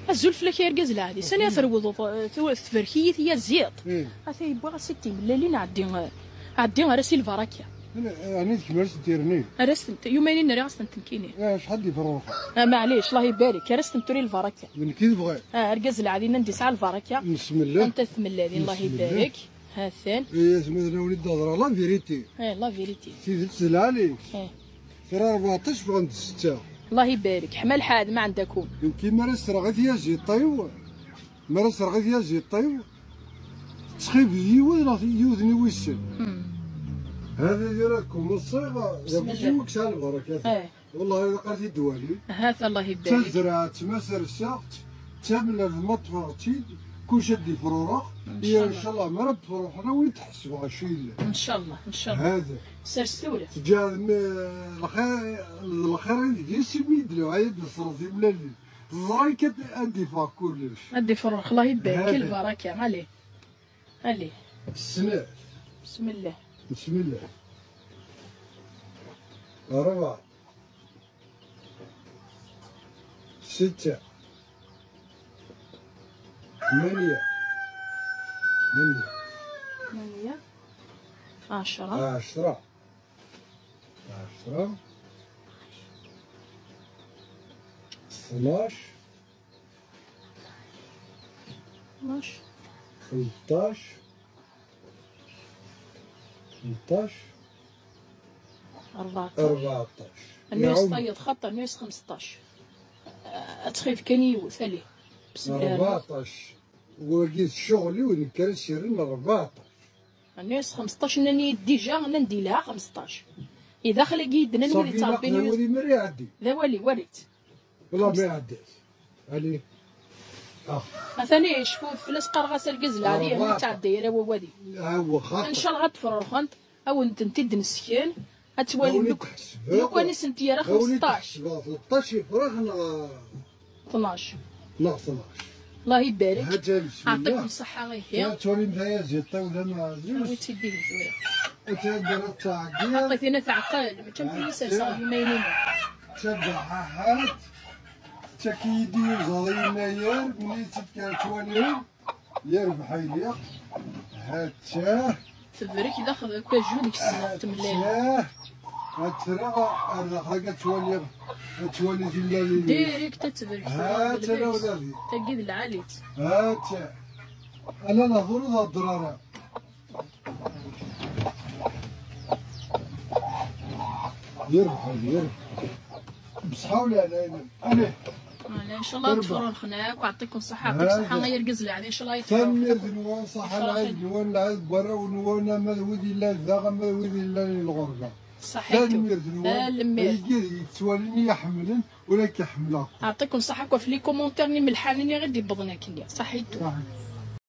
الزلف لك يرقز العادي سنة تروض تفركية هي الزيط هذا يبغى ستي ملالين عدي راسي الفراكيا يعني تكملت ديرني رست يومين نري غاس تنكيني شحال دي فروقه معليش الله يبارك رست نتوري الفراكيا من كي تبغي رقز العادي ندي ساعه الفراكيا بسم الله انت ثملالي الله يبارك ها ثان سميتنا وليد الهضره لا فيريتي لا فيريتي سيدي تسلالي ترى 14 فغند 6 الله يبارك حمل حاد ما عندكم يمكن مرس راه غير فيها جي طيو مرس راه غير فيها جي طيو تخيب يوذني ويسن هذا ديالكم الصيغه ماشي مكسال البركات والله الا قريتي الدوالي هذا الله يبارك تزرع تمسر الساق تملى المطبخ كلشي دي فروره هي ان شاء الله مرد فروحنا وين تحسبوا شي ان شاء الله ان شاء الله هذا سير سوله جا الخير ديال سميد له عيد الصرفي ملالي الزراي كتأدي فيها كلش ادي فروح الله يبارك البركه عليه عليه السنة بسم الله بسم الله 4 6 8 10 10 12 13 14 الناس طيب خط الناس 15 تخيف كان يوث عليه بسم الله 14 وقيت شغلي ونكرت سيرين 14 الناس 15 ناني ديجا ندي لها 15 اذا خلي يدنا نولي طابين ولي مري عدي لا وريت والله ما عديت علي ثاني شوف فلس قرغاس القزله هذه ما تاع الدايره ووادي هو خاطر ان شاء الله غتفرخنت او انت تد نسكين غتوالي لو كان سنتي راه 15 13 يفرخ 12 لا 12 الله يبارك يعطيكم الصحه غير هي تولي مزيا زيطه ولا ما زوج تيديه زويره وتدير التعقيد عطيتينا تعقل ما كان في سلسله يومين تبعها تكيدي وزالينا يار ملي تتكاتوانيهم يربح عليا هاتشاه تبرك داخل كاجو ديك السنه تمليها هاترا انا حاجه تولي ديال ديريك تتبرك هات انا ولادي تقيد العاليت هات انا نهضر ذا الضراره يربح بصحة ولا لا انا ان شاء الله تفرون خناك ويعطيكم الصحه يعطيك الصحه الله يرقز لي ان شاء الله يتفرج تنر نوان صح العيد نوان العيد برا ونوان ما ودي لا الذاغ ما ودي لا الغربه صحيتو تنر نوان يجي يتسوالني يحملن ولا كيحملك يعطيكم الصحه وفي لي كومونتير ني ملحانين غير دي بضناك صحيتو